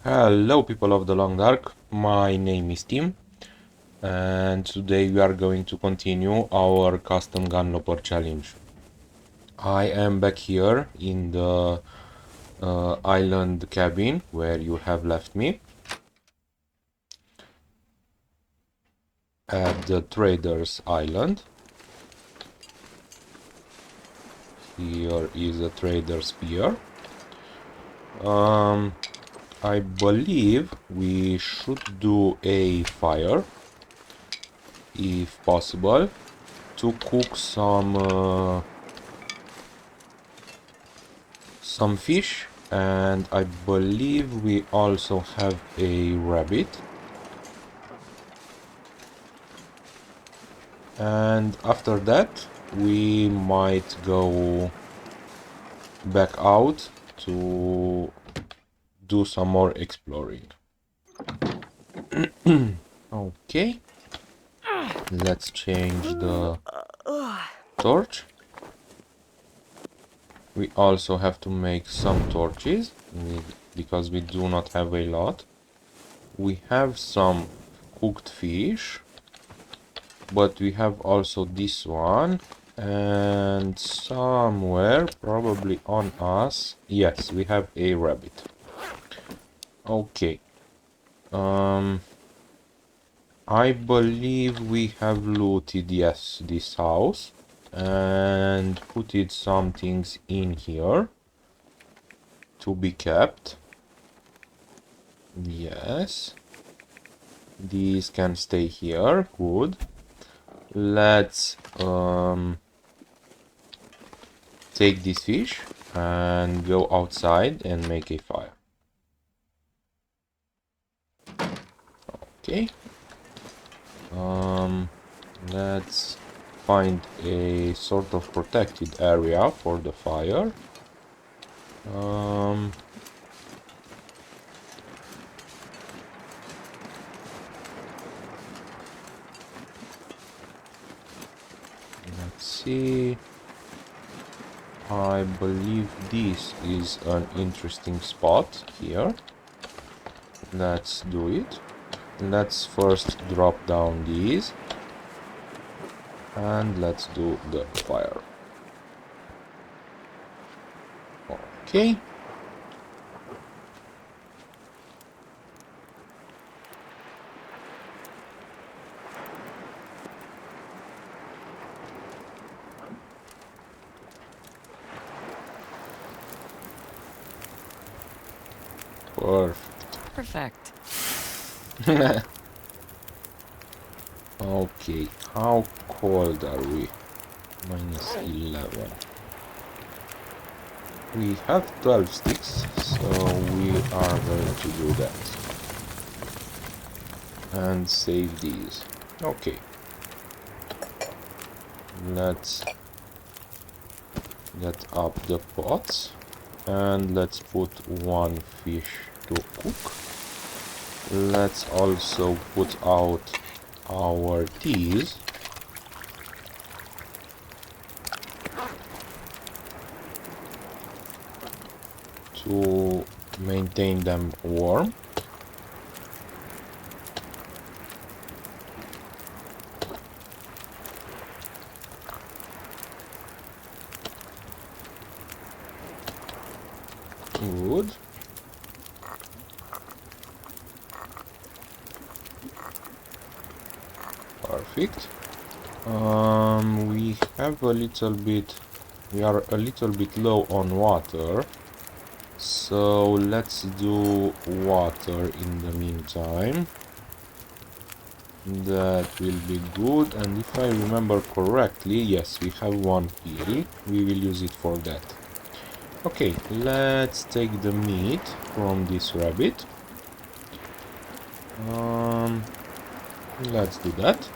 Hello people of the Long Dark, my name is Tim and today we are going to continue our Custom Gunloper challenge. I am back here in the island cabin where you have left me at the Traders Island. Here is a Traders Pier. I believe we should do a fire, if possible, to cook some fish, and I believe we also have a rabbit. And after that we might go back out to do some more exploring. Okay, let's change the torch. We also have to make some torches because we do not have a lot. We have some cooked fish, but we have also this one, and somewhere, probably on us, yes, we have a rabbit. Okay. I believe we have looted, yes, this house and put some things in here to be kept. Yes, these can stay here. Good. Let's take this fish and go outside and make a fire. Okay. Let's find a sort of protected area for the fire. Let's see. I believe this is an interesting spot here. Let's do it. Let's first drop down these and let's do the fire. Okay. Perfect. Okay, how cold are we? -11. We have 12 sticks, so we are going to do that. And save these. Okay. Let's get up the pots and let's put one fish to cook. Let's also put out our teas. To maintain them warm. Good. Perfect. We have a little bit, we are a little bit low on water, so let's do water in the meantime. That will be good, and if I remember correctly, yes, we have one pill. We will use it for that. Okay, let's take the meat from this rabbit. Let's do that.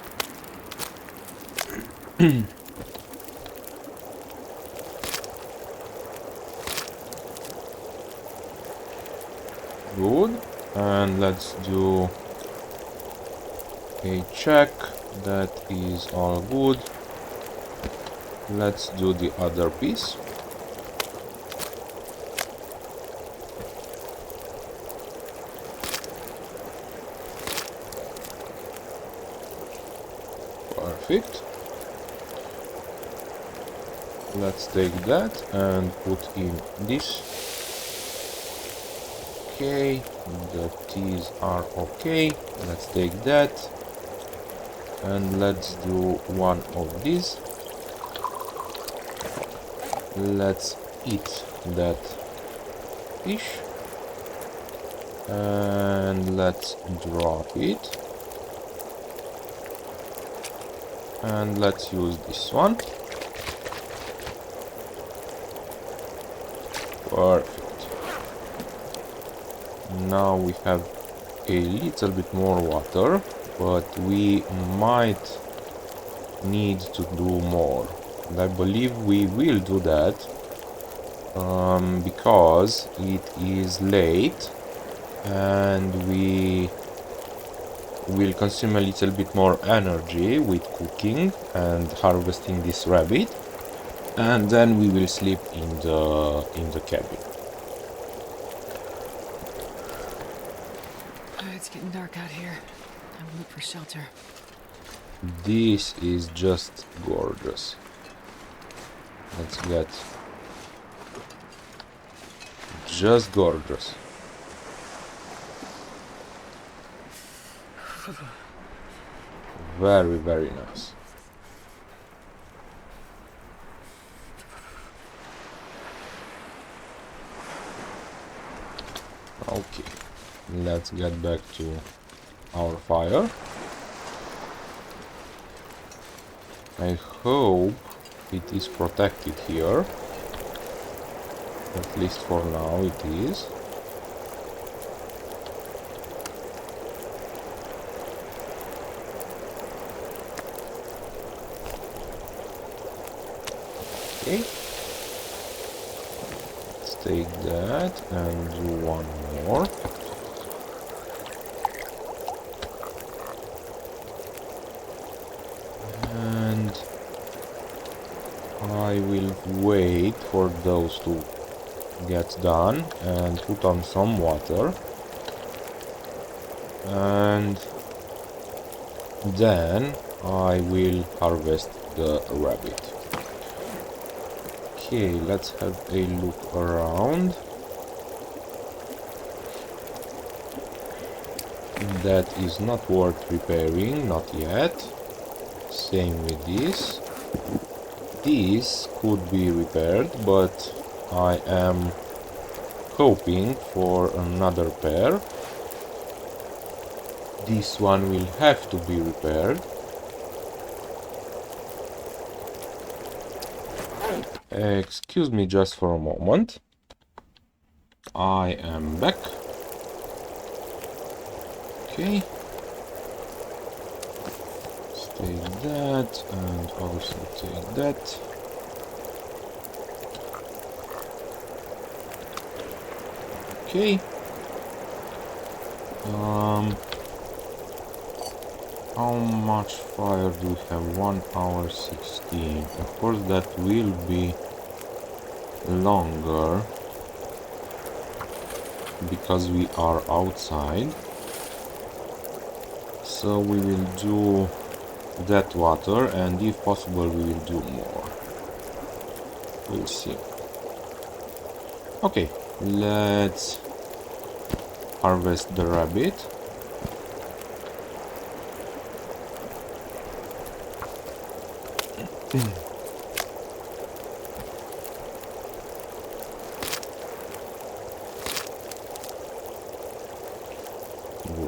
Good. And let's do a check. That is all good. Let's do the other piece. Perfect. Let's take that and put in this. Okay, the teas are okay. Let's take that and let's do one of these. Let's eat that fish and let's drop it, and let's use this one. Perfect. Now we have a little bit more water, but we might need to do more. And I believe we will do that because it is late and we will consume a little bit more energy with cooking and harvesting this rabbit, and then we will sleep in the cabin. It's getting dark out here. I will look for shelter. This is just gorgeous. Let's get just gorgeous. Very, very nice. Okay, let's get back to our fire. I hope it is protected here. At least for now it is. Okay. Let's take that and do one more. And I will wait for those to get done and put on some water, and then I will harvest the rabbit. Okay, let's have a look around. That is not worth repairing, not yet. Same with this. This could be repaired, but I am hoping for another pair. This one will have to be repaired. Excuse me just for a moment. I am back. Okay. Let's take that and also take that. Okay. How much fire do we have? 1 hour 16. Of course that will be longer because we are outside. So we will do that water, and if possible we will do more. We'll see. Okay, let's harvest the rabbit.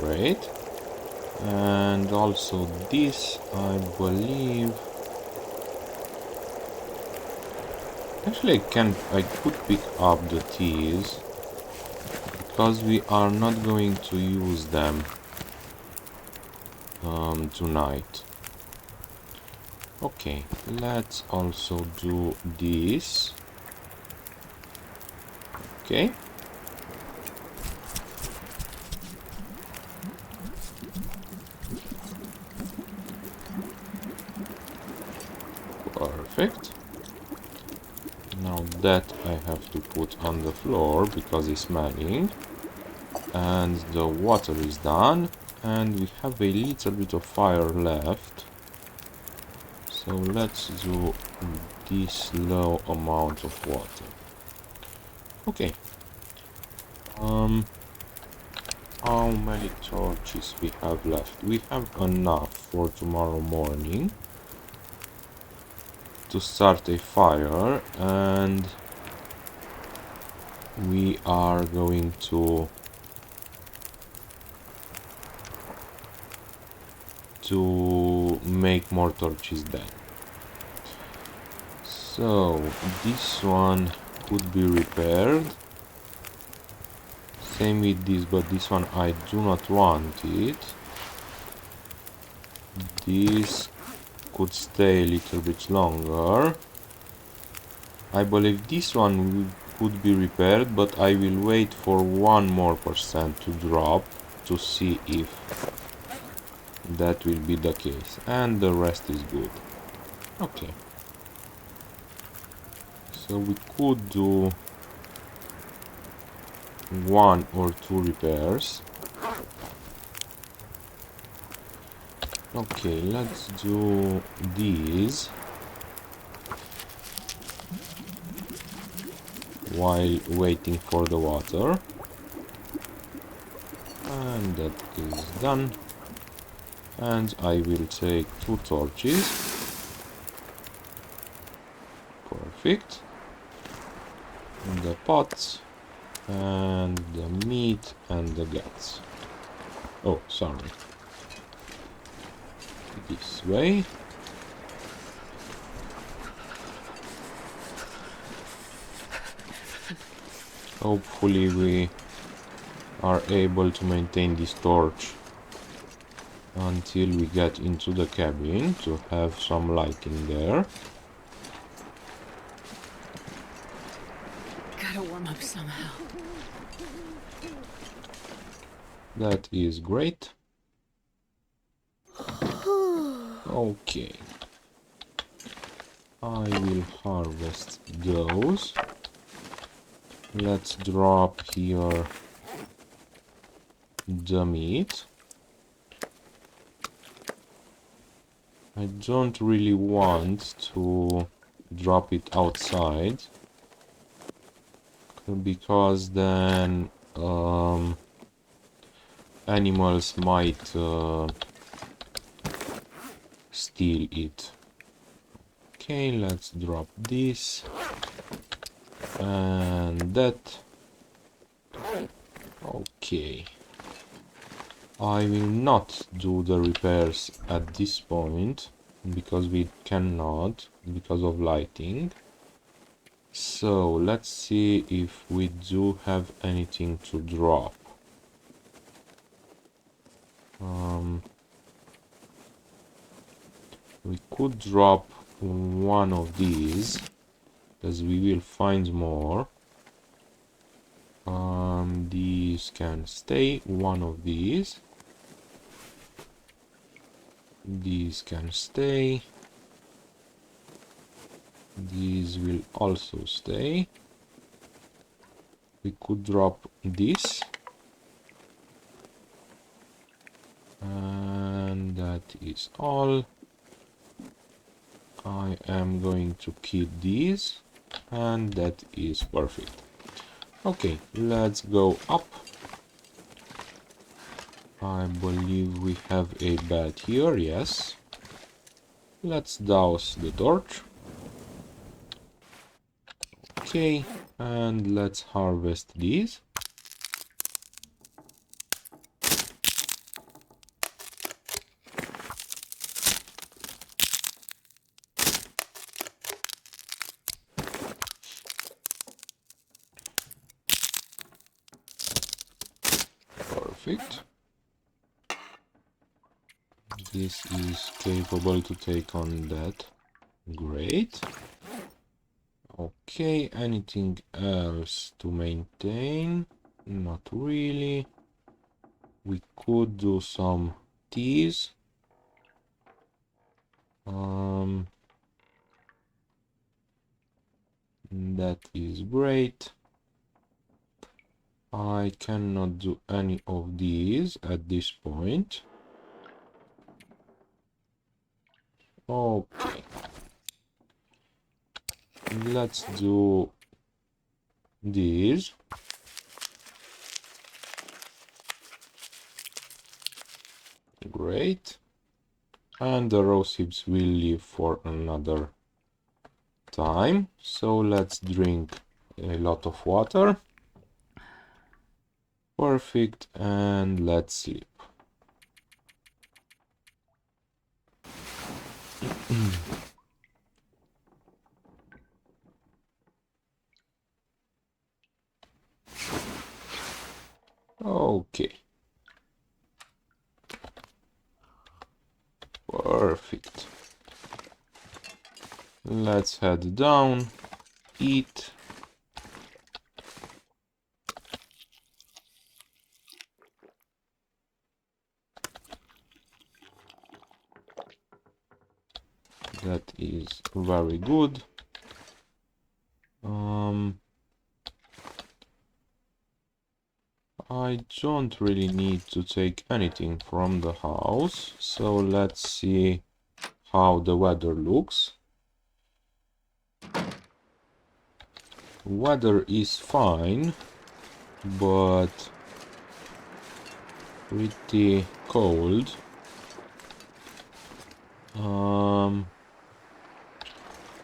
Great. And also this, I believe. Actually, I could pick up the teas because we are not going to use them tonight. Okay, let's also do this. Okay. Perfect. Now that I have to put on the floor because it's smelling, and the water is done, and we have a little bit of fire left. So let's do this low amount of water. Okay. How many torches we have left? We have enough for tomorrow morning to start a fire, and we are going to make more torches then. So this one could be repaired. Same with this, but this one I do not want it. This could stay a little bit longer. I believe this one could be repaired, but I will wait for 1% more to drop to see if that will be the case, and the rest is good. Okay, so we could do 1 or 2 repairs. Okay, let's do these while waiting for the water, and that is done. And I will take 2 torches. Perfect. The pots and the meat and the guts. Oh, sorry. This way. Hopefully we are able to maintain this torch until we get into the cabin to have some lighting there. Gotta warm up somehow. That is great. Okay. I will harvest those. Let's drop here the meat. I don't really want to drop it outside, because then animals might steal it. Okay, let's drop this and that. Okay, I will not do the repairs at this point because we cannot, because of lighting. So let's see if we do have anything to drop. We could drop one of these, as we will find more. These can stay, one of these. These can stay. These will also stay. We could drop this. And that is all. I am going to keep these, and that is perfect. Okay, let's go up. I believe we have a bed here, yes. Let's douse the torch. Okay, and let's harvest these. Perfect. This is capable to take on that. Great. Okay, anything else to maintain? Not really. We could do some teas. That is great. I cannot do any of these at this point. Okay. Let's do these. Great. And the rose hips will live for another time. So let's drink a lot of water. Perfect. And let's sleep. Okay. Perfect. Let's head down, eat. That is very good. I don't really need to take anything from the house, so let's see how the weather looks. Weather is fine, but pretty cold.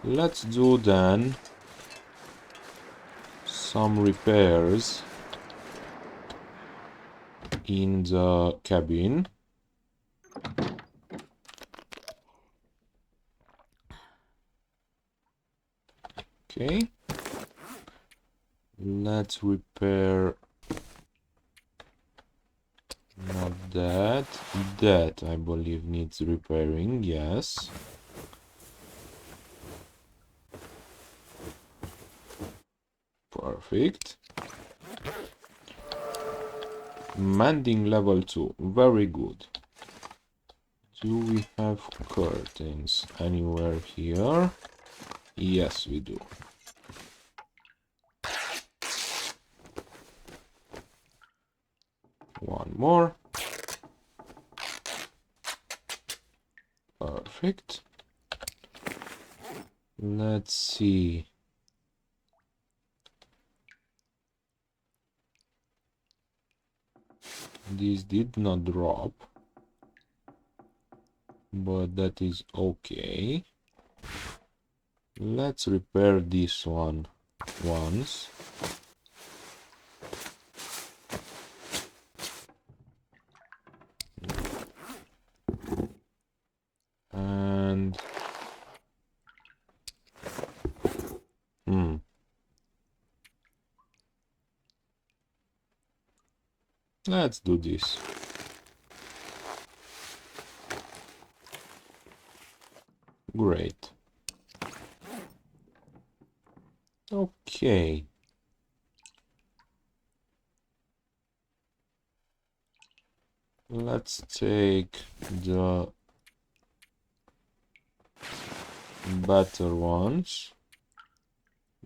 Let's do then some repairs in the cabin. Okay. Let's repair not that. That I believe needs repairing, yes. Perfect. Mending level 2, very good. Do we have curtains anywhere here? Yes, we do. One more. Perfect. Let's see. This did not drop, but that is okay. Let's repair this one once. And let's do this. Great. Okay. Let's take the better ones.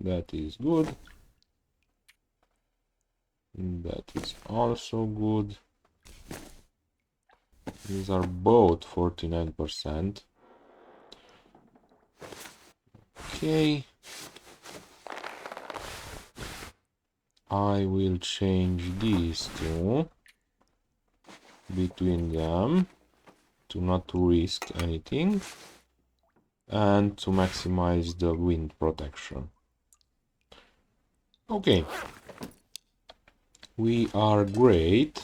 That is good. That is also good. These are both 49%. Okay. I will change these two between them to not risk anything and to maximize the wind protection. Okay. We are great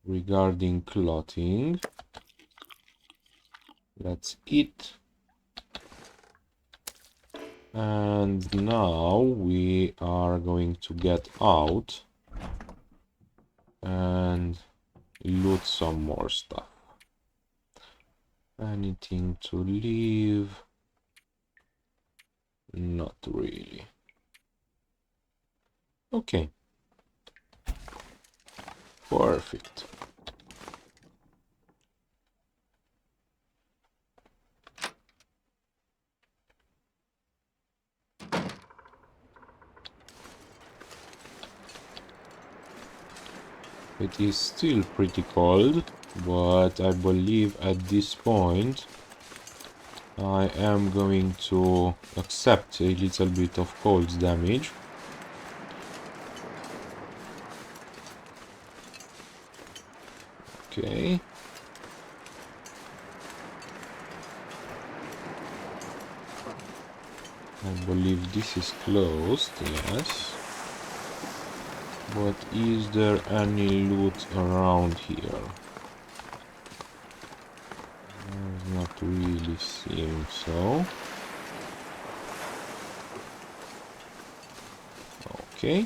regarding clothing. Let's eat. And now we are going to get out and loot some more stuff. Anything to leave? Not really. Okay. Perfect. It is still pretty cold, but I believe at this point I am going to accept a little bit of cold damage. Okay. I believe this is closed, yes. But is there any loot around here? Does not really seem so. Okay.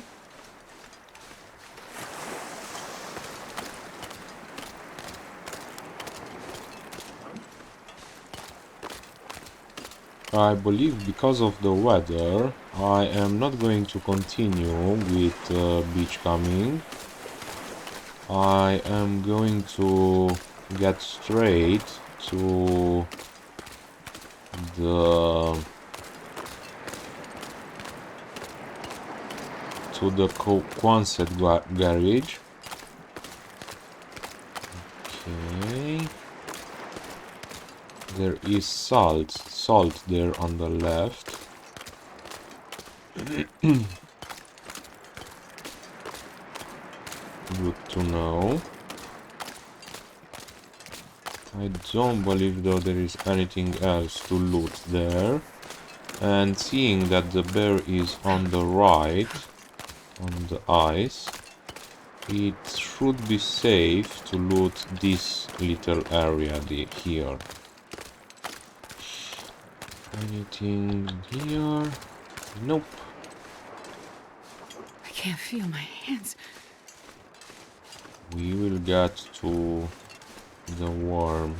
I believe because of the weather, I am not going to continue with beachcombing. I am going to get straight to the Quonset garage. Okay. There is salt there on the left. Good to know. I don't believe though there is anything else to loot there. And seeing that the bear is on the right, on the ice, it should be safe to loot this little area here. Anything here? Nope. I can't feel my hands. We will get to the warm,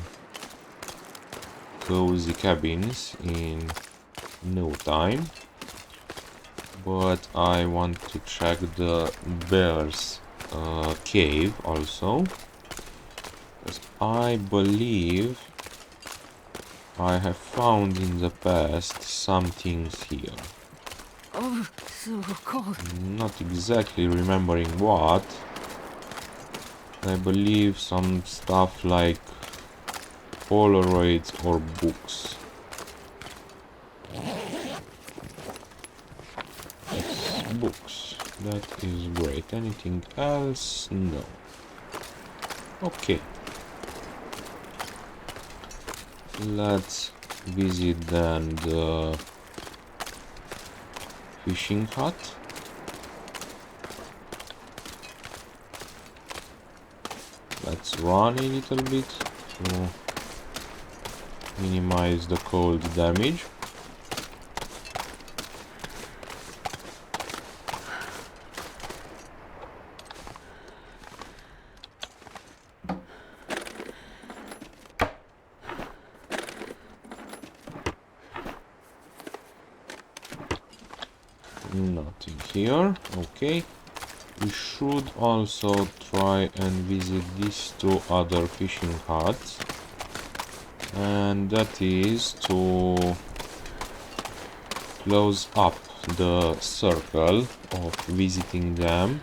cozy cabins in no time. But I want to check the bear's cave also. Because I believe I have found in the past some things here. Oh, so cold. Not exactly remembering what. I believe some stuff like Polaroids or books. Yes, books. That is great. Anything else? No. Okay. Let's visit then the fishing hut. Let's run a little bit to minimize the cold damage. Nothing here. Okay. We should also try and visit these two other fishing huts. And that is to close up the circle of visiting them.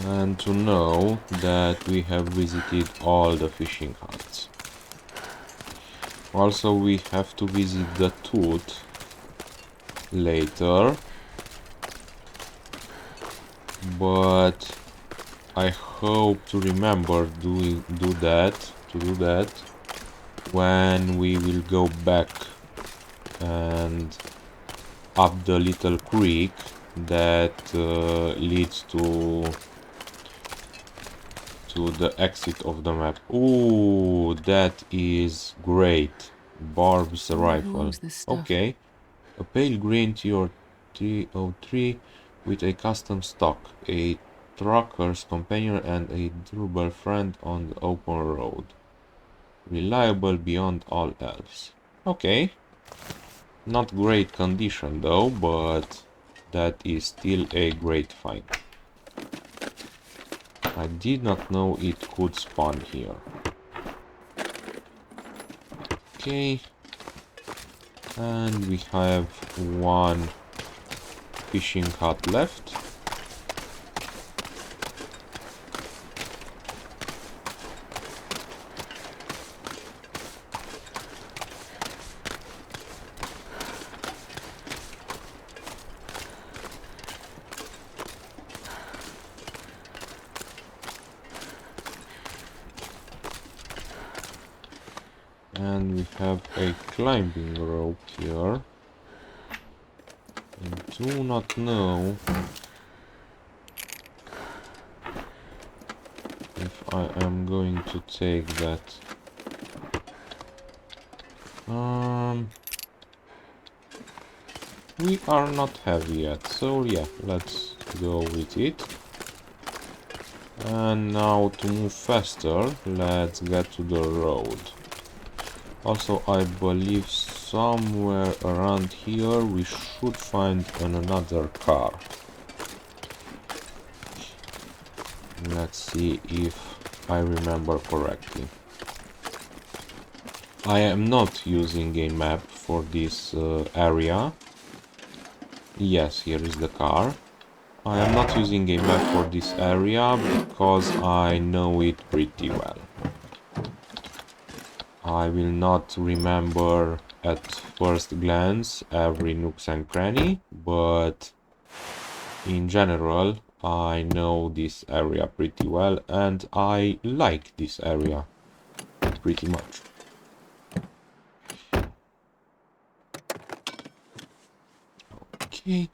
And to know that we have visited all the fishing huts. Also, we have to visit the tooth later, but I hope to remember to do that when we will go back and up the little creek that leads to the exit of the map. Ooh, that is great. Barb's rifle. Okay. A pale green TR 303 with a custom stock, a trucker's companion and a durable friend on the open road. Reliable beyond all else. Okay. Not great condition though, but that is still a great find. I did not know it could spawn here. Okay. And we have one fishing hut left. And we have a climbing rope here. I do not know if I am going to take that. We are not heavy yet, so yeah, let's go with it. And now to move faster, let's get to the road. Also, I believe somewhere around here we should find another car. Let's see if I remember correctly. I am not using a map for this area. Yes, here is the car. I am not using a map for this area because I know it pretty well. I will not remember at first glance every nook and cranny, but in general I know this area pretty well and I like this area pretty much. Okay.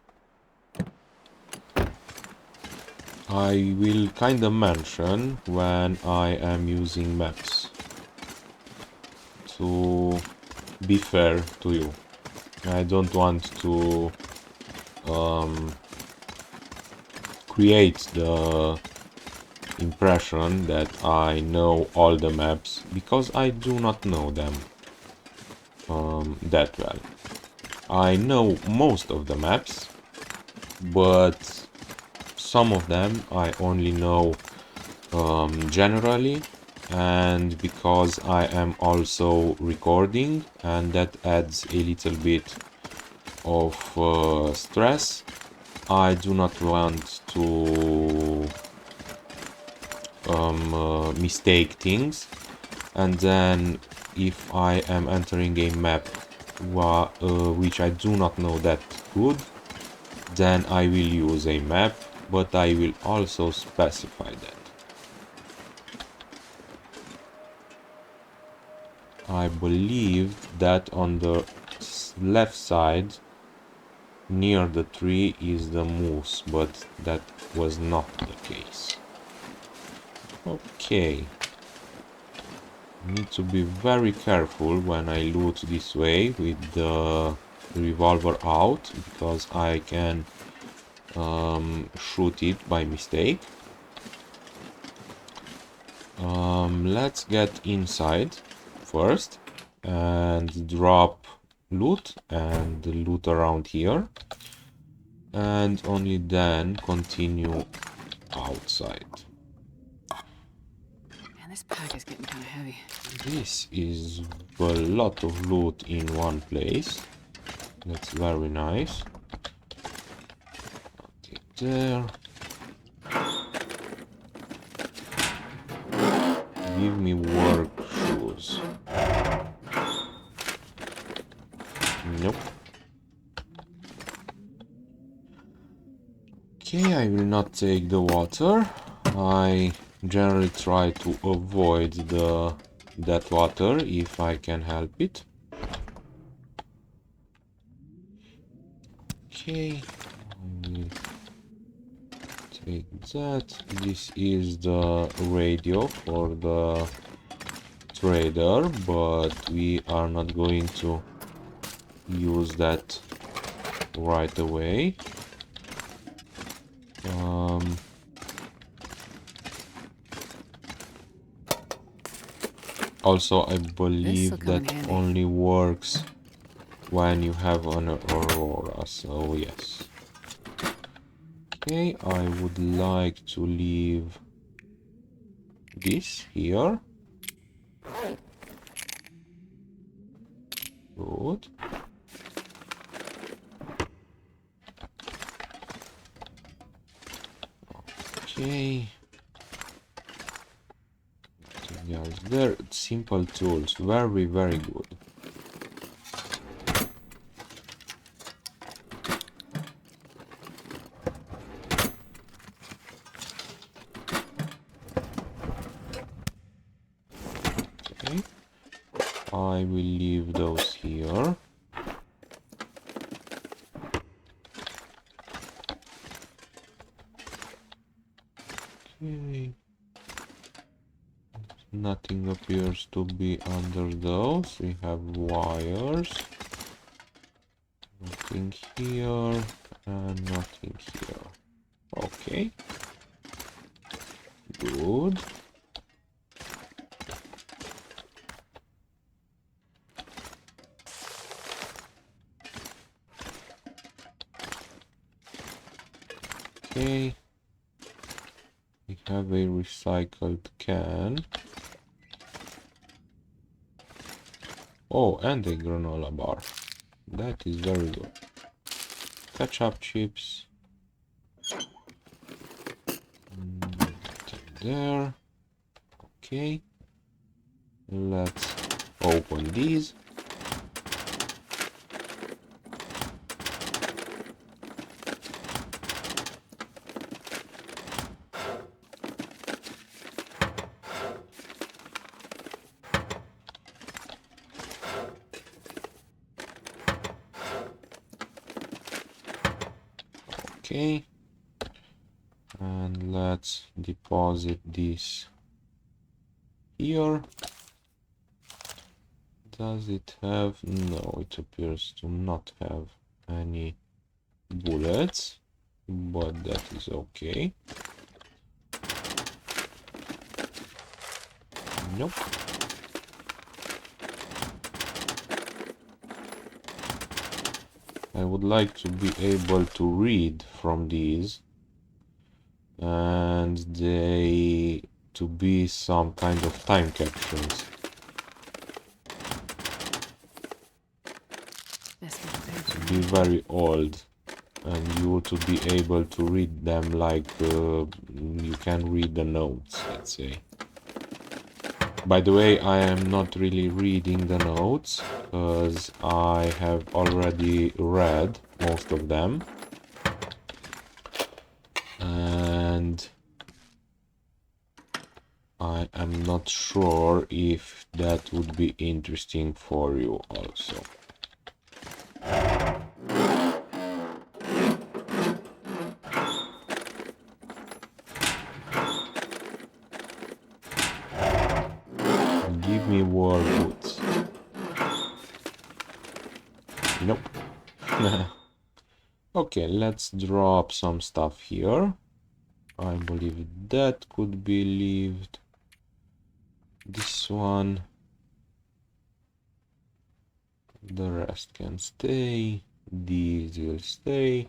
I will kinda mention when I am using maps to be fair to you. I don't want to create the impression that I know all the maps, because I do not know them that well. I know most of the maps, but some of them I only know generally, and because I am also recording and that adds a little bit of stress, I do not want to mistake things, and then if I am entering a map which I do not know that good, then I will use a map, but I will also specify that. I believe that on the left side near the tree is the moose, but that was not the case. Okay. Need to be very careful when I loot this way with the revolver out, because I can shoot it by mistake. Let's get inside first and drop loot and loot around here, and only then continue outside. Man, this pack is getting kind of heavy. This is a lot of loot in one place. That's very nice. Take there. Give me work shoes. Nope. Okay, I will not take the water. I generally try to avoid that water if I can help it. Okay, I will take that. This is the radio for the trader, but we are not going to use that right away. Also, I believe that only works when you have an aurora, so yes. Okay, I would like to leave this here. Good. Okay. Yes, they're simple tools, very, very good. Okay. I will leave those here. Okay. Nothing appears to be under those. We have wires. Nothing here and nothing here. Okay. Good. Okay. We have a recycled can. Oh, and a granola bar. That is very good. Ketchup chips. There. Okay. Let's open these. Okay. And let's deposit this here. Does it have... No, it appears to not have any bullets, but that is okay. Nope. I would like to be able to read from these, and they to be some kind of time capsules. To be very old, and you to be able to read them like you can read the notes, let's say. By the way, I am not really reading the notes, because I have already read most of them. And I am not sure if that would be interesting for you also. Give me war boots. Nope. Okay, let's drop some stuff here. I believe that could be left. This one. The rest can stay. These will stay.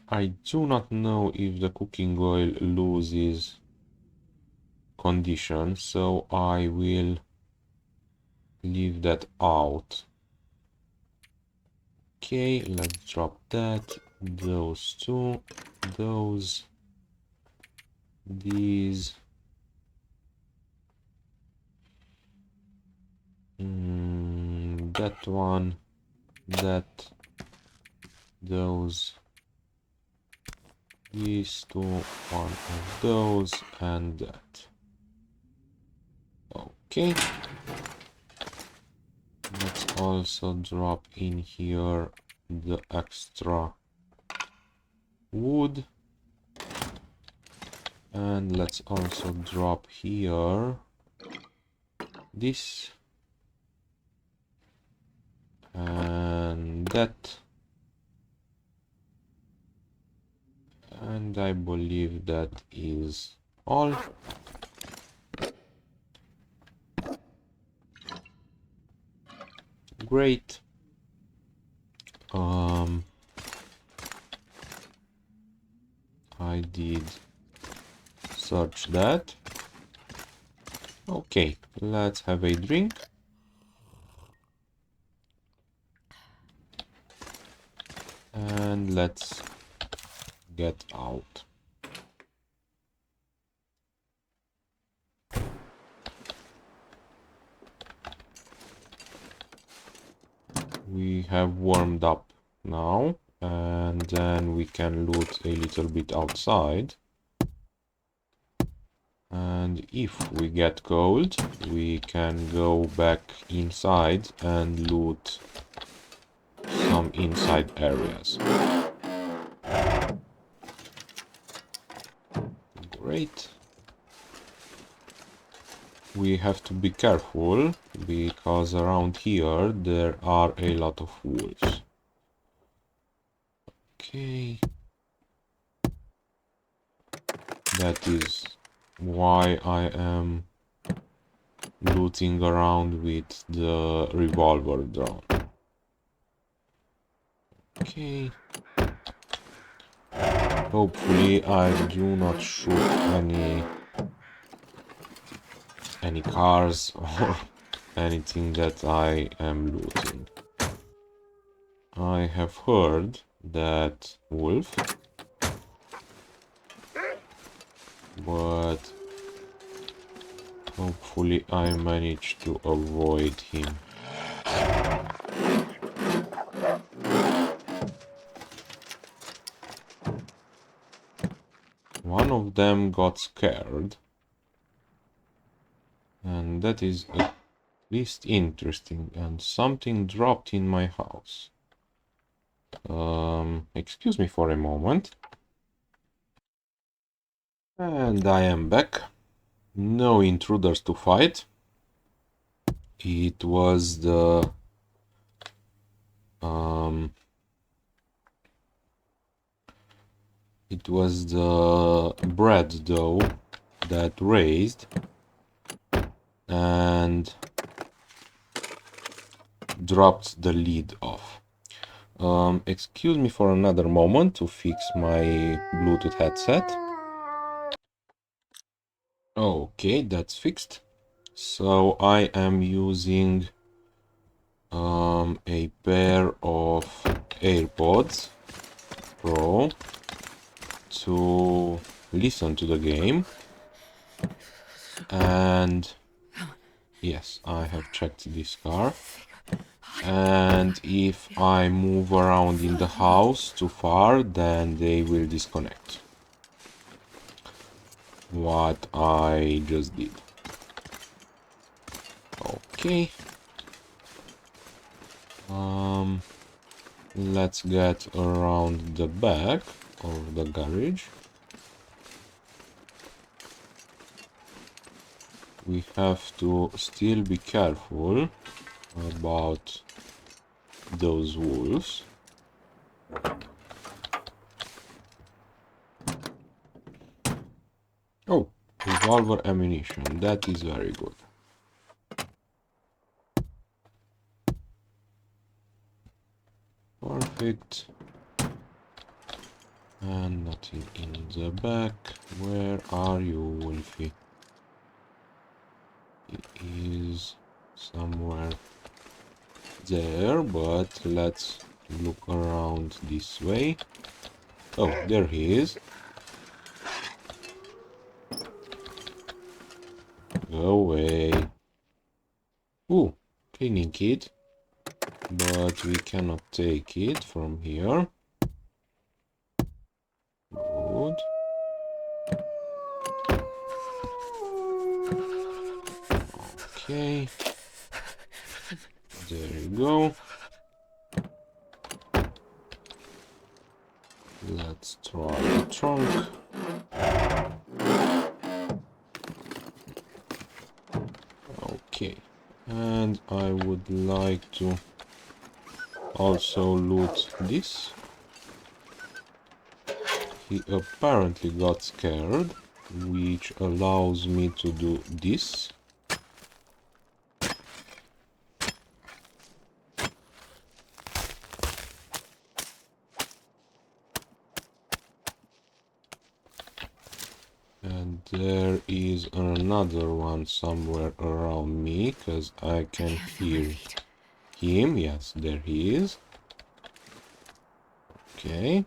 I do not know if the cooking oil loses condition, so I will leave that out. Okay, let's drop that. Those two. Those. These. That one. That. Those. These two. One of those. And that. Okay. Let's also drop in here the extra wood. And let's also drop here this and that. And I believe that is all. Great. I did search that. Okay, let's have a drink. And let's get out. We have warmed up now, and then we can loot a little bit outside. And if we get gold, we can go back inside and loot some inside areas. Great. We have to be careful because around here there are a lot of wolves. Okay. That is why I am looting around with the revolver drone. Okay. Hopefully I do not shoot any cars or anything that I am looting. I have heard that wolf, but hopefully I manage to avoid him. One of them got scared, and that is at least interesting, and something dropped in my house. Excuse me for a moment. And I am back. No intruders to fight. It was the bread dough that raised and dropped the lid off. Excuse me for another moment to fix my Bluetooth headset. Okay, that's fixed. So I am using a pair of AirPods Pro to listen to the game, and yes, I have checked this car, and if I move around in the house too far, then they will disconnect. What I just did. Okay. Let's get around the back of the garage. We have to still be careful about those wolves. Oh, revolver ammunition. That is very good. Perfect. And nothing in the back. Where are you, Wolfie? He is somewhere there, but let's look around this way. Oh, there he is. Go away. Ooh, cleaning kit. But we cannot take it from here. Good. Okay. There you go. Let's try the trunk. Okay. And I would like to also loot this. He apparently got scared, which allows me to do this. And there is another one somewhere around me, because I can hear him. Yes, there he is. Okay.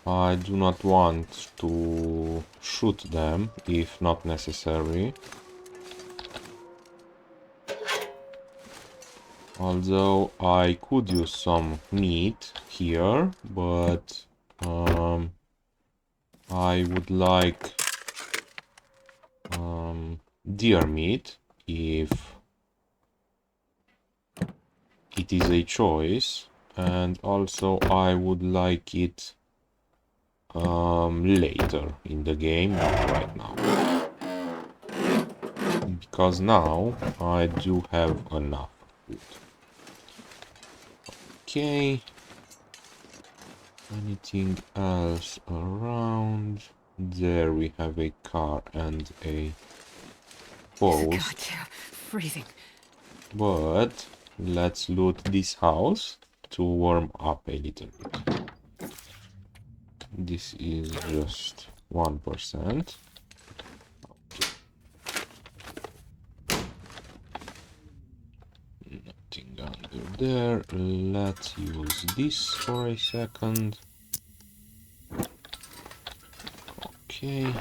I do not want to shoot them if not necessary. Although I could use some meat here, but I would like deer meat if it is a choice, and also I would like it later in the game, not right now, because now I do have enough food. Okay, anything else around? There we have a car and a post. God, yeah, freezing. But let's loot this house to warm up a little bit. This is just 1%. Nothing under there. Let's use this for a second. Okay.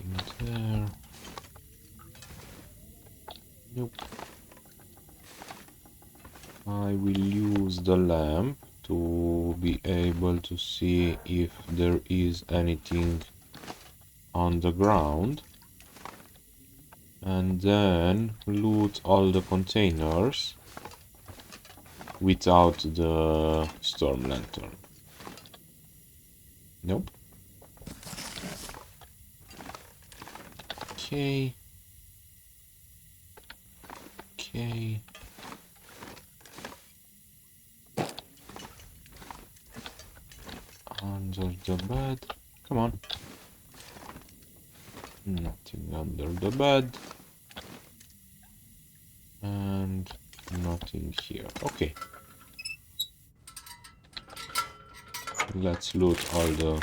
Nothing there. Nope. I will use the lamp to be able to see if there is anything on the ground, and then loot all the containers without the storm lantern. Nope. Okay. Okay. Under the bed. Come on. Nothing under the bed. And nothing here. Okay. Let's loot all the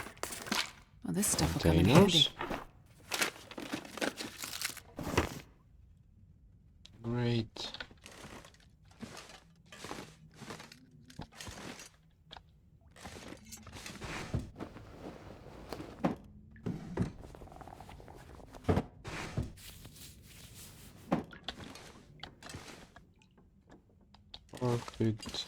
Well, this stuff will come in handy. containers. Great. Perfect.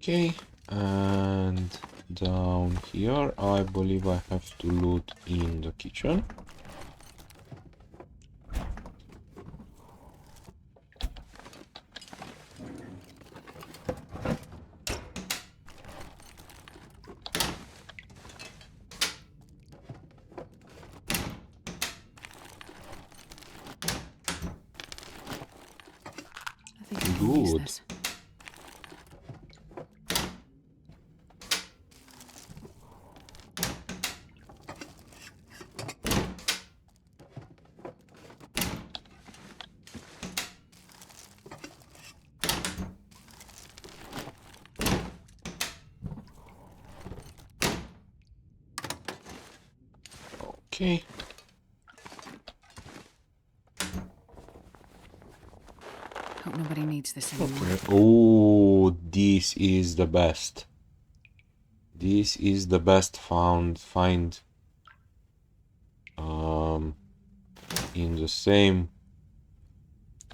Okay, and down here I believe I have to loot in the kitchen. I think I can use Good. this. Okay. Hope nobody needs this anymore. Okay. Oh, this is the best. This is the best find in the same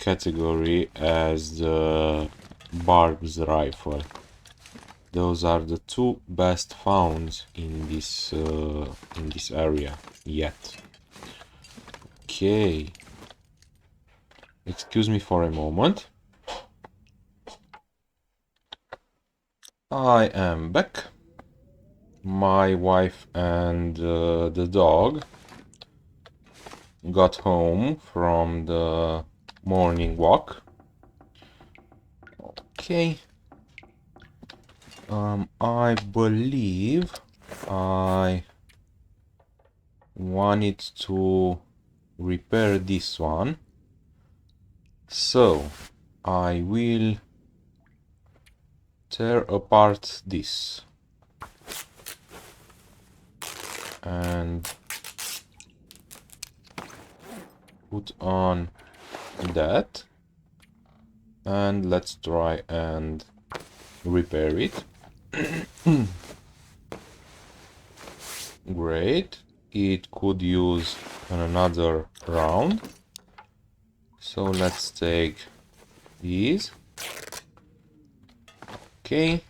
category as the Barb's rifle. Those are the two best founds in this area yet. Okay. Excuse me for a moment. I am back. My wife and the dog got home from the morning walk. Okay. I believe I wanted to repair this one. So I will tear apart this and put on that, and let's try and repair it. Great, it could use another round, so let's take these. Okay,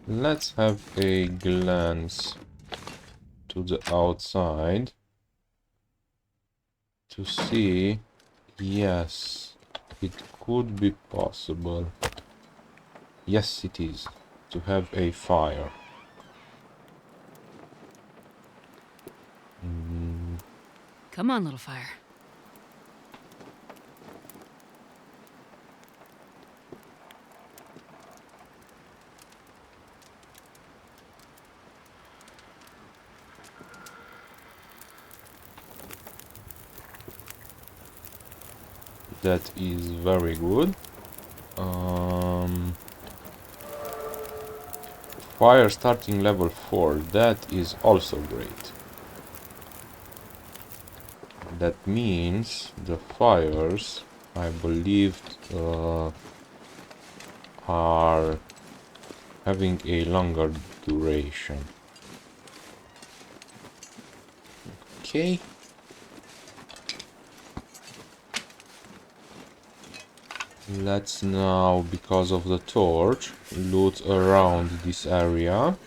let's have a glance to the outside to see. Yes, it could be possible. Yes, it is, to have a fire. Come on, little fire. That is very good. Fire starting level 4, that is also great. That means the fires, I believe, are having a longer duration. Okay. Let's now, because of the torch, loot around this area.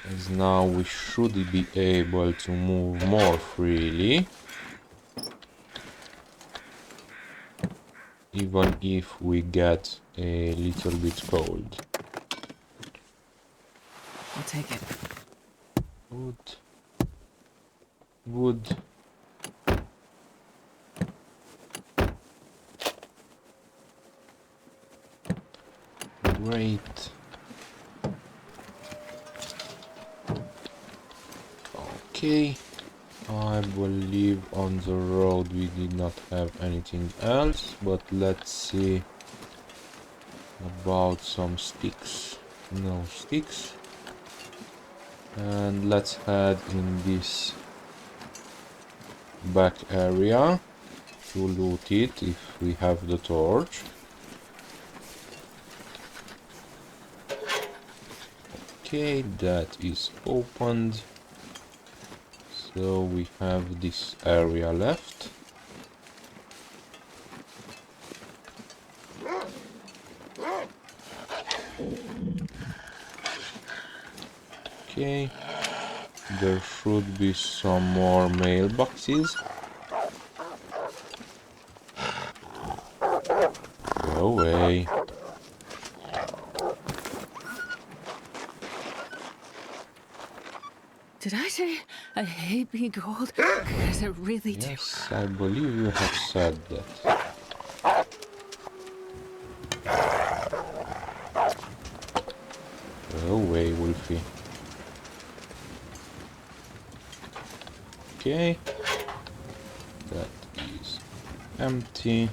As now we should be able to move more freely. Even if we get a little bit cold. I'll take it. Good. Good. Great. Okay. I believe on the road we did not have anything else, but let's see about some sticks. No sticks. And let's head in this back area to loot it if we have the torch. Okay, that is opened. So we have this area left. Okay, there should be some more mailboxes. Go away. Did I say I hate being cold? Because I really do. Yes, I believe you have said that. Go away, Wolfie. Okay, that is empty.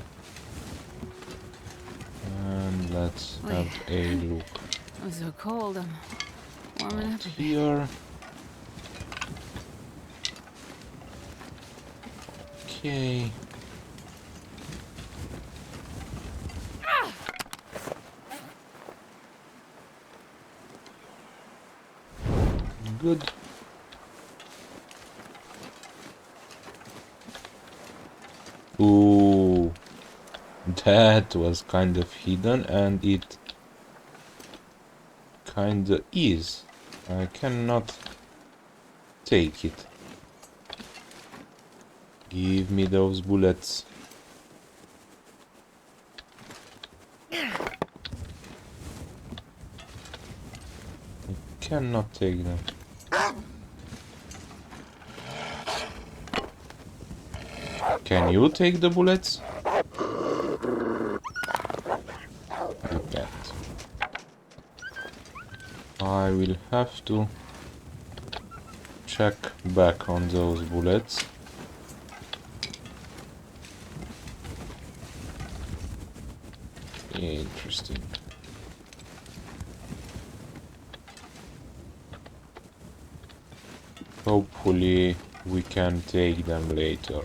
And let's have a look I'm so cold. I'm warming up. here. Okay. Good. Ooh, that was kind of hidden, and it kinda is. I cannot take it. Give me those bullets. I cannot take them. Can you take the bullets? You can't. I will have to check back on those bullets. Interesting. Hopefully we can take them later.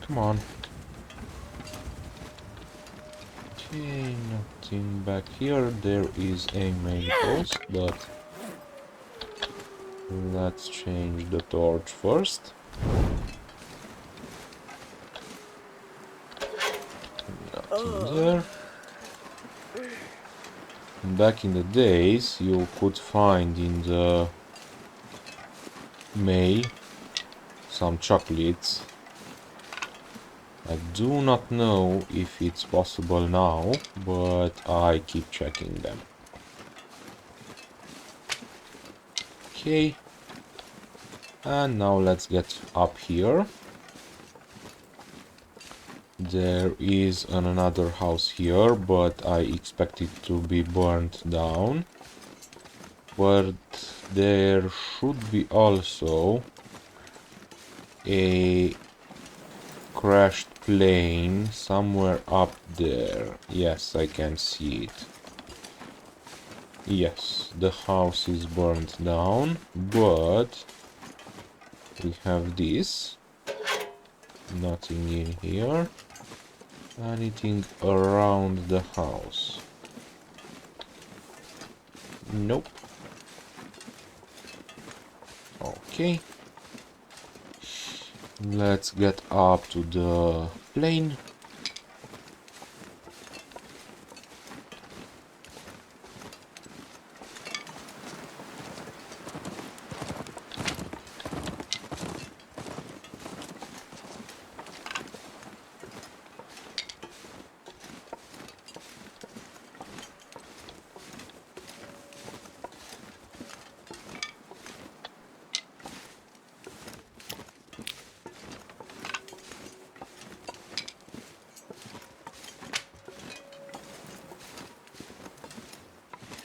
Come on. Okay, nothing back here. There is a main post, but let's change the torch first. Nothing there. Back in the days, you could find in the mail some chocolates. I do not know if it's possible now, but I keep checking them. Okay. And now let's get up here. There is another house here, but I expect it to be burnt down. But there should be also a crashed plane somewhere up there. Yes, I can see it. Yes, the house is burnt down, but we have this. Nothing in here. Anything around the house? Nope. Okay. Let's get up to the plane.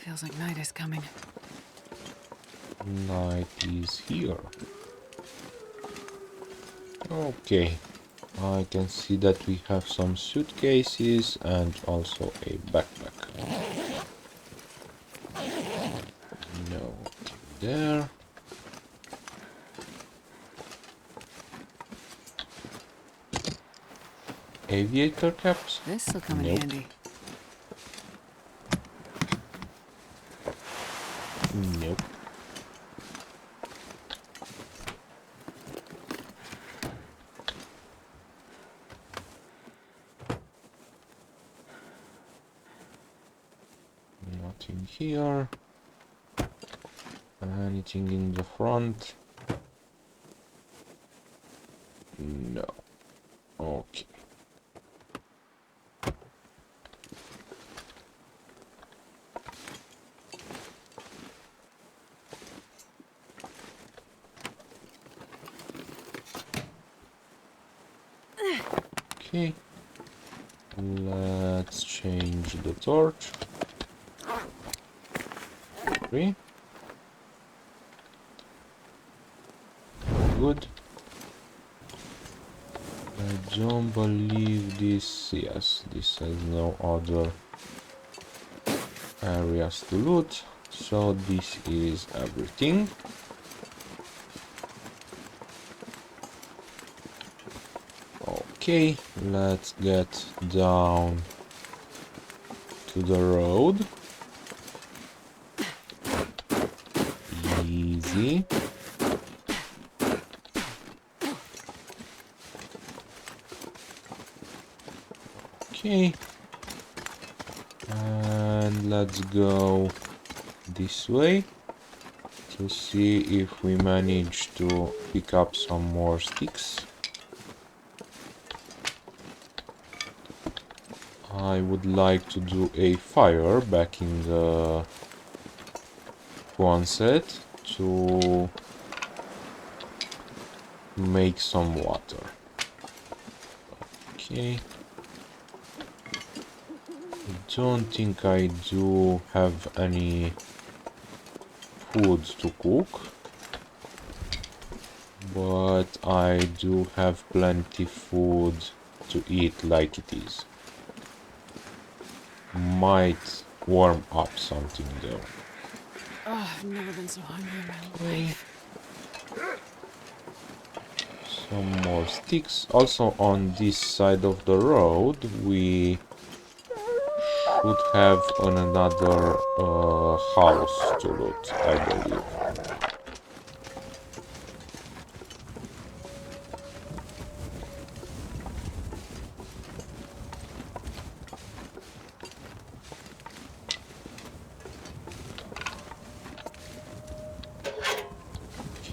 Feels like night is coming. Night is here. Okay. I can see that we have some suitcases and also a backpack. No, there. Aviator caps? This'll come in Nope. handy. Nope. Nothing here. Anything in the front? No. Okay. Okay. Let's change the torch. 3. Good. I don't believe this. Yes, this has no other areas to loot. So this is everything. Okay, let's get down to the road. Easy. Okay. And let's go this way to see if we manage to pick up some more sticks. I would like to do a fire back in the Quonset to make some water. Okay, don't think I do have any food to cook, but I do have plenty food to eat like it is. Might warm up something though. Oh, I've never been so hungry in my Okay. life. Some more sticks. Also on this side of the road we should have another house to loot, I believe.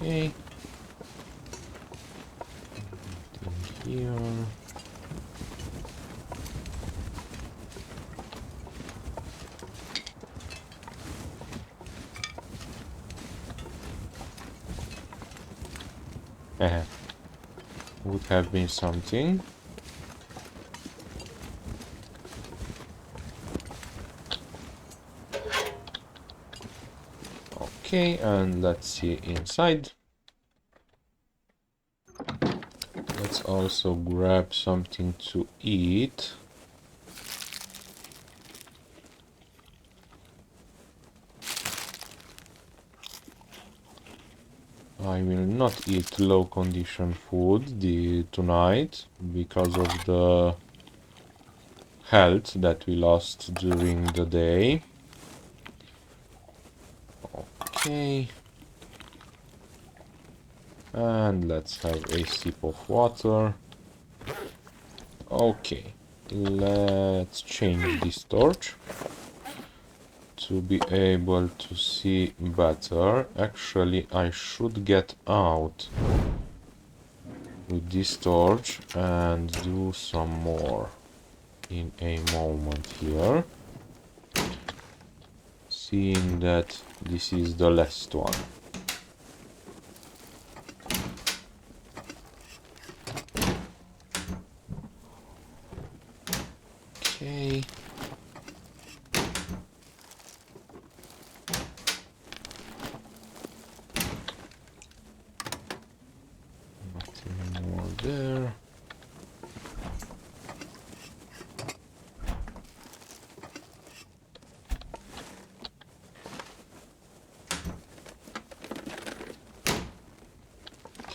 Okay. Anything here. Would have been something. Okay, and let's see inside. Let's also grab something to eat. I will not eat low condition food tonight because of the health that we lost during the day. Okay. And let's have a sip of water. Okay. Let's change this torch to be able to see better. Actually, I should get out with this torch and do some more in a moment here, seeing that this is the last one. Okay. Nothing more there.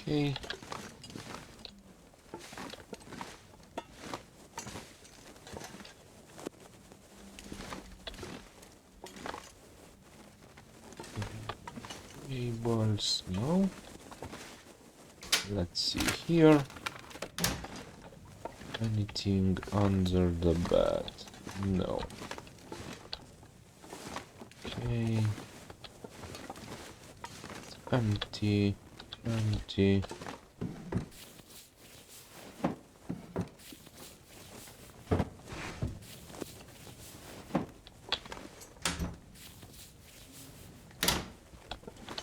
Okay. Tables, no. Let's see here. Anything under the bed? No. Okay. Empty. Empty.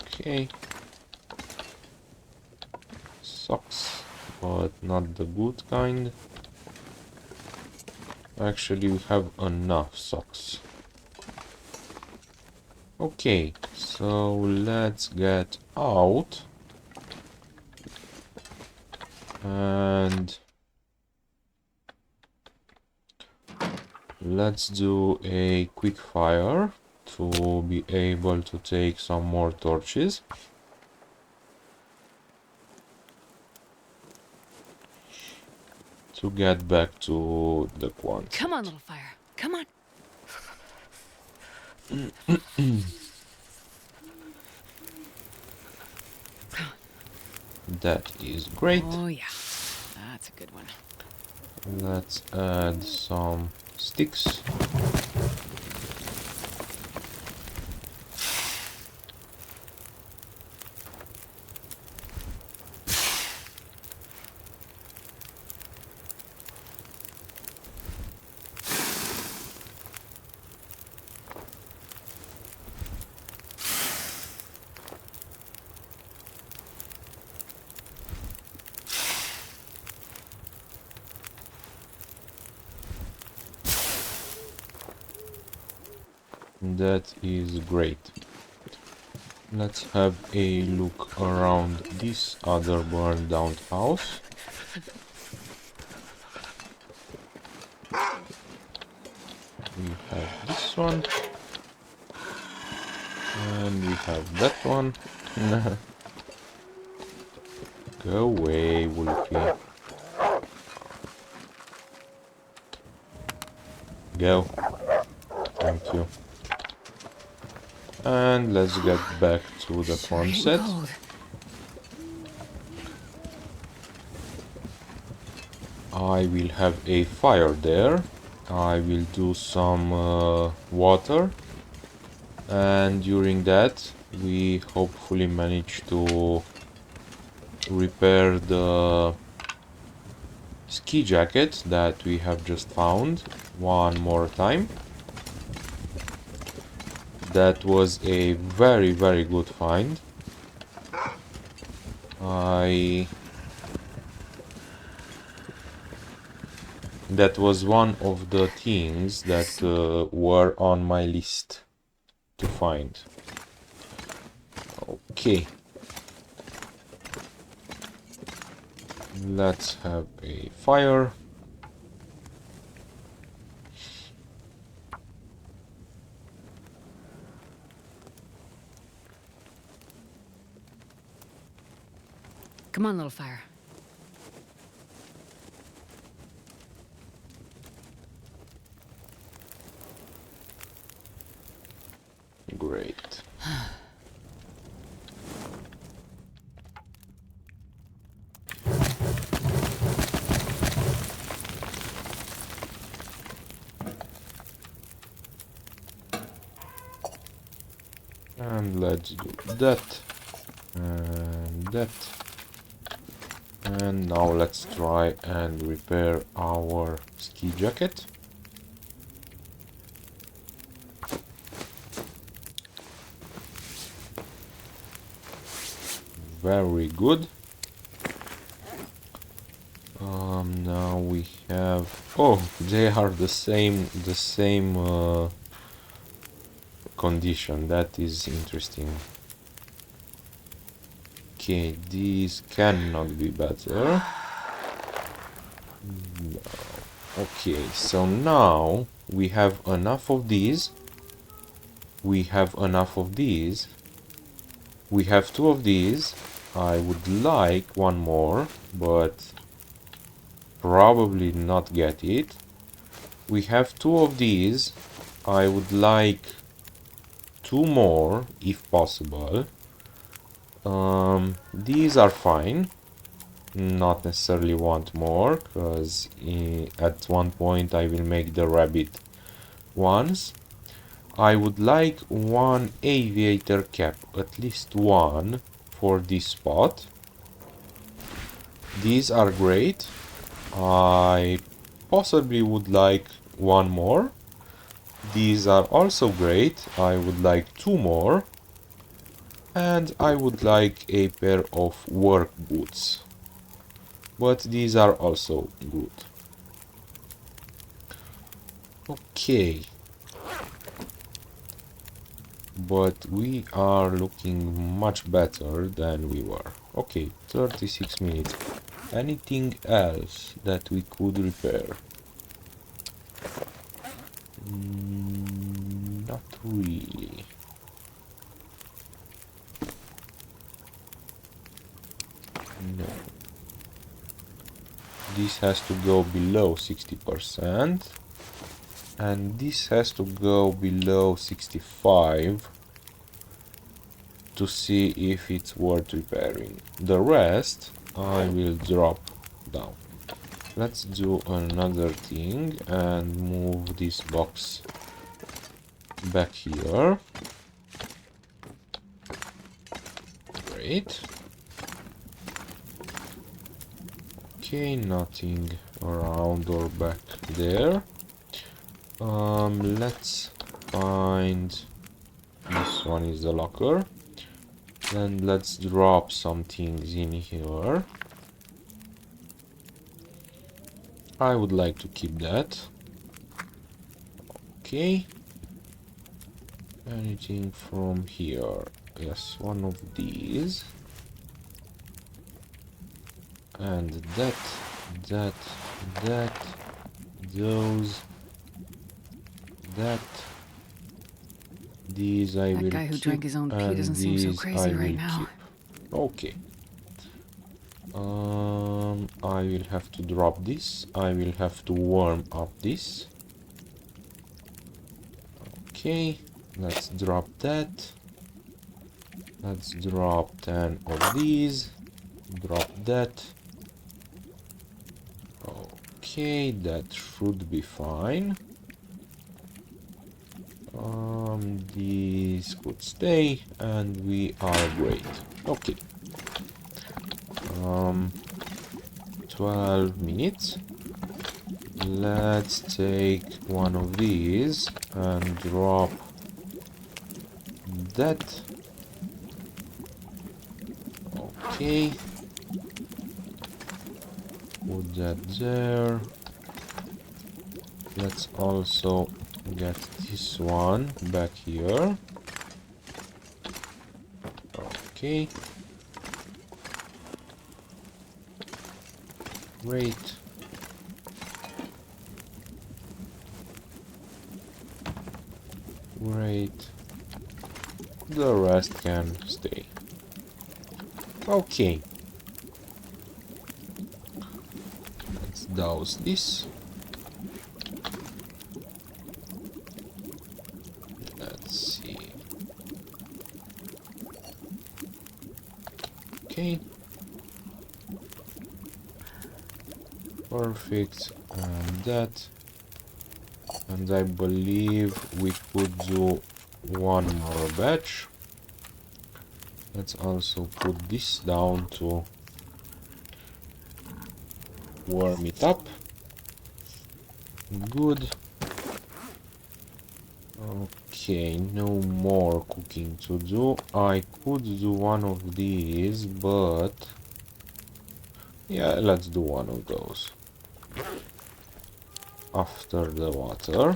Okay. Socks, but not the good kind. Actually, we have enough socks. Okay, so let's get out. And let's do a quick fire to be able to take some more torches. To get back to the quantity. Come on, little fire. Come on. That is great. Oh, yeah. That's a good one. Let's add some sticks. That is great. Let's have a look around this other burned down house. We have this one. And we have that one. Go away, Wolfie. Go. Thank you. And let's get back to the Sure getting sunset. cold. I will have a fire there. I will do some water. And during that, we hopefully manage to repair the ski jacket that we have just found one more time. That was a very, very good find. That was one of the things that were on my list to find. Okay. Let's have a fire. Come on, little fire. Great. And let's do that. And that. And now let's try and repair our ski jacket. Very good. Now we have, oh, they are the same condition. That is interesting. Okay, these cannot be better. No. Okay, so now we have enough of these. We have enough of these. We have two of these. I would like one more, but probably not get it. We have two of these. I would like two more if possible. These are fine. Not necessarily want more, because at one point I will make the rabbit ones. I would like one aviator cap, at least one, for this spot. These are great. I possibly would like one more. These are also great. I would like two more. And I would like a pair of work boots. But these are also good. Okay. But we are looking much better than we were. Okay, 36 minutes. Anything else that we could repair? Not really. No. This has to go below 60%. And this has to go below 65 to see if it's worth repairing. The rest I will drop down. Let's do another thing and move this box back here. Great. Okay, nothing around or back there. Let's find, this one is the locker. Then let's drop some things in here. I would like to keep that. Okay. Anything from here? Yes, one of these. And that, that, those, that. These I That will guy who keep, drank his own pee and doesn't seem so these I crazy right will now. keep. Okay. I will have to drop this. I will have to warm up this. Okay, let's drop that. Let's drop 10 of these. Drop that. Okay, that should be fine. These could stay, and we are great. Okay. 12 minutes. Let's take one of these and drop that. Okay. Put that there. Let's also get this one back here. Okay. Great. Great. The rest can stay. Okay. Let's douse this. Let's see. Okay. Perfect. And that. And I believe we could do one more batch. Let's also put this down to warm it up. Good. Okay, no more cooking to do. I could do one of these, but yeah, let's do one of those. After the water.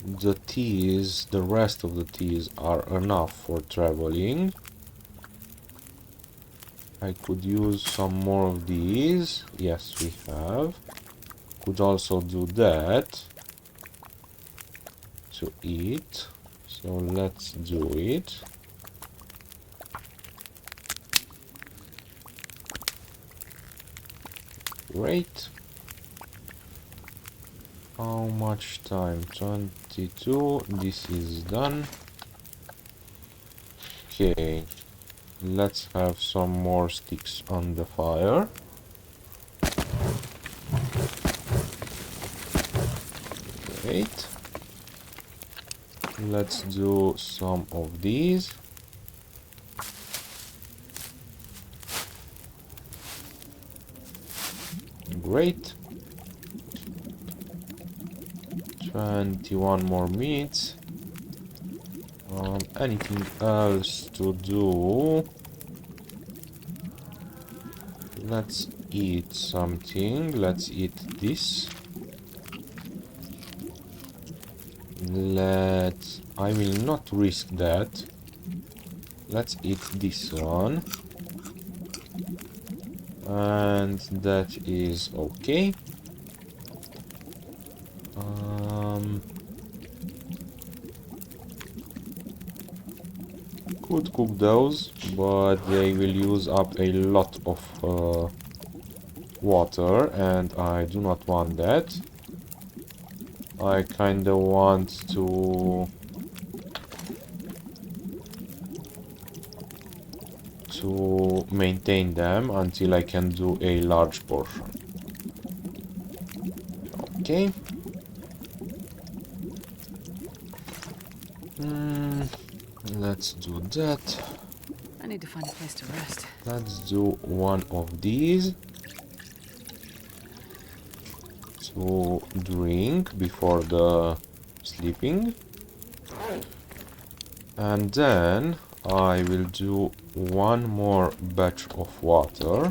The teas, the rest of the teas are enough for traveling. I could use some more of these. Yes, we have. Could also do that to eat. So let's do it. Great. How much time? 22. This is done. Okay. Let's have some more sticks on the fire. Great. Let's do some of these. Great. 21 more minutes. Anything else to do? Let's eat something. Let's eat this. I will not risk that. Let's eat this one. And that is okay. Could cook those, but they will use up a lot of water, and I do not want that. I kinda want to maintain them until I can do a large portion. Okay. Let's do that. I need to find a place to rest. Let's do one of these to drink before the sleeping. And then I will do one more batch of water.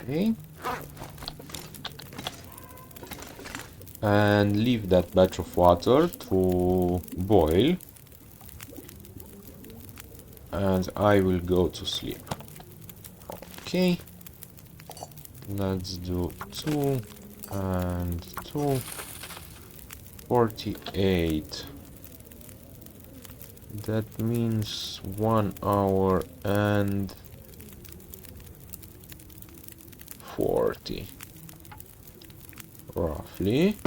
Okay. And leave that batch of water to boil. And I will go to sleep. Okay. Let's do 2 and 2. 48. That means 1 hour and 40. Roughly.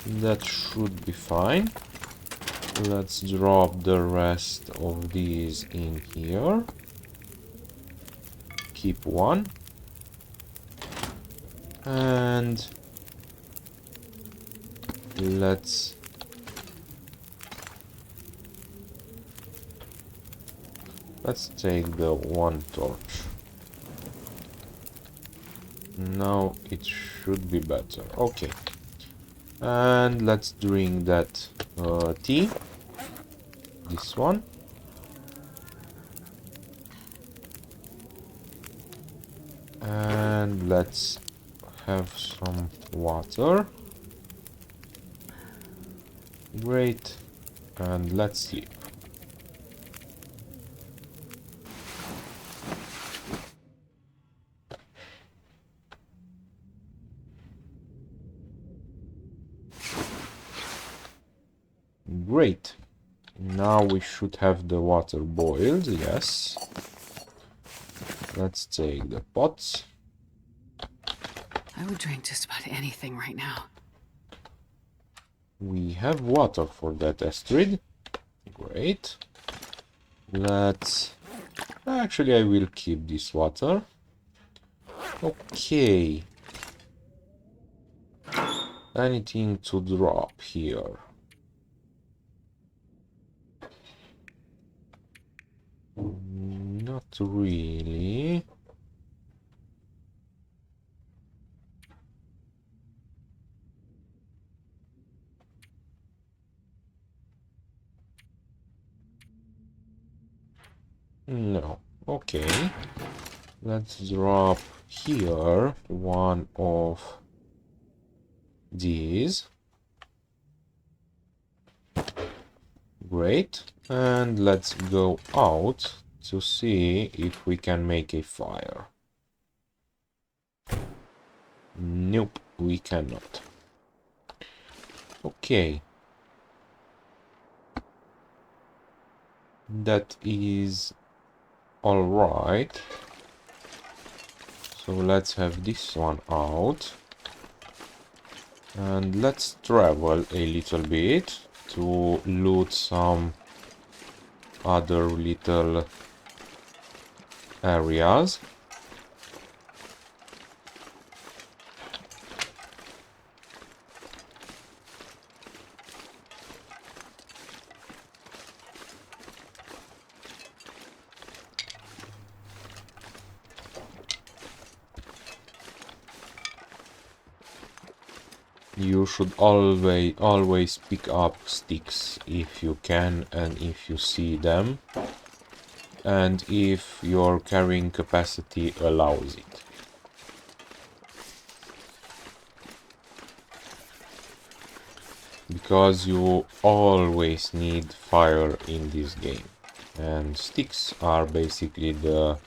That should be fine. Let's drop the rest of these in here. Keep 1. And let's take the 1 torch. Now it should be better. Okay. And let's drink that tea. This one. And let's have some water. Great. And let's sleep. Great. Now we should have the water boiled, yes. Let's take the pots. I would drink just about anything right now. We have water for that, Astrid. Great. Let's... Actually, I will keep this water. Okay. Anything to drop here? Not really. No. Okay. Let's drop here one of these. Great. And let's go out to see if we can make a fire. Nope, we cannot. Okay. That is all right. So let's have this one out. And let's travel a little bit to loot some other little areas. You should always pick up sticks if you can and if you see them, and if your carrying capacity allows it. Because you always need fire in this game, and sticks are basically the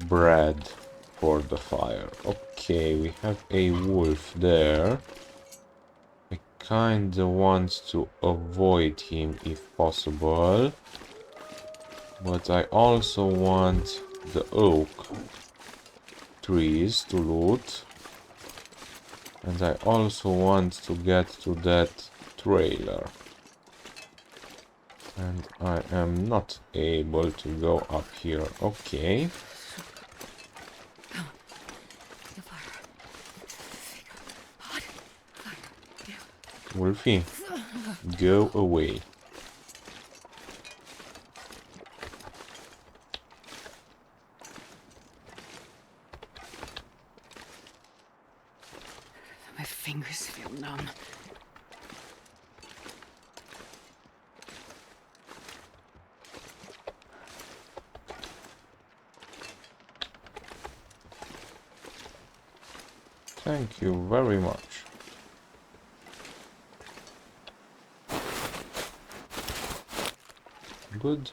bread for the fire. Okay, we have a wolf there. I kinda want to avoid him if possible, but I also want the oak trees to loot, and I also want to get to that trailer, and I am not able to go up here. Okay. Wolfie, go away. My fingers feel numb. Thank you very much. Good.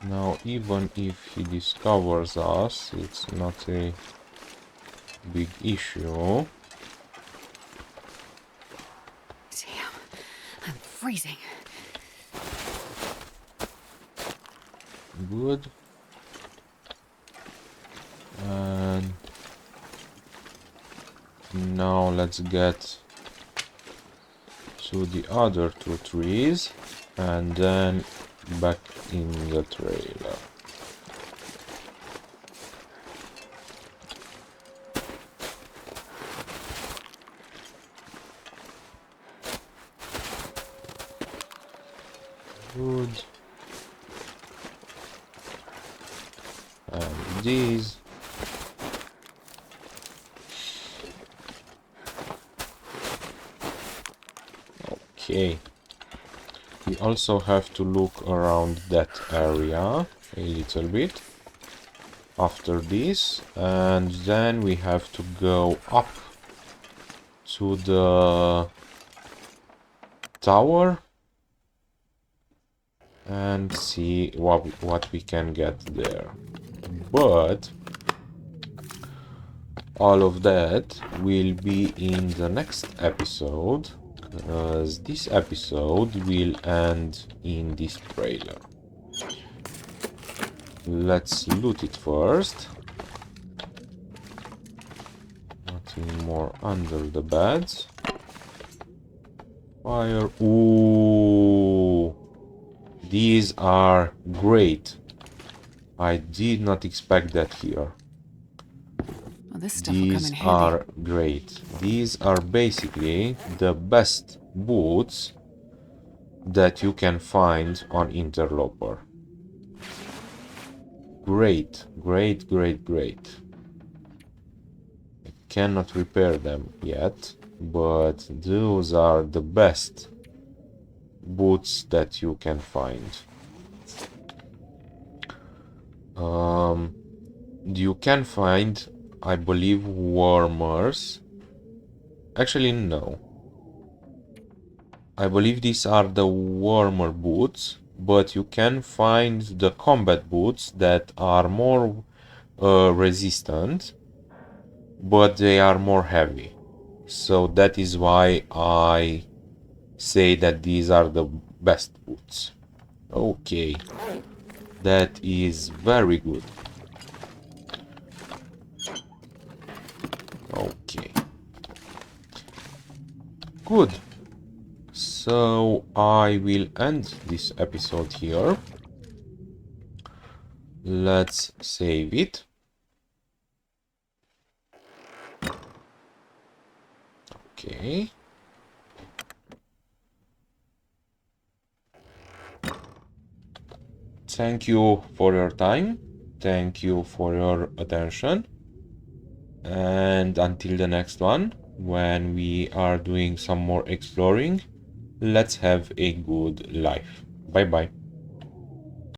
Now, even if he discovers us, it's not a big issue. Damn, I'm freezing. Good. And now let's get to the other two trees and then back in the trailer. Good. And these. Okay. We also have to look around that area a little bit after this, and then we have to go up to the tower and see what we can get there. But all of that will be in the next episode, because this episode will end in this trailer. Let's loot it first. Nothing more under the beds. Fire. Ooh, these are great. I did not expect that here. Well, this stuff will come in These handy. are great. These are basically the best boots that you can find on Interloper. Great, great, great, great. I cannot repair them yet, but those are the best boots that you can find. You can find, I believe, warmers. Actually, no. I believe these are the warmer boots, but you can find the combat boots that are more resistant, but they are more heavy. So that is why I say that these are the best boots. Okay, that is very good. Okay, good. So I will end this episode here. Let's save it. Okay. Thank you for your time. Thank you for your attention. And until the next one, when we are doing some more exploring, let's have a good life. Bye bye.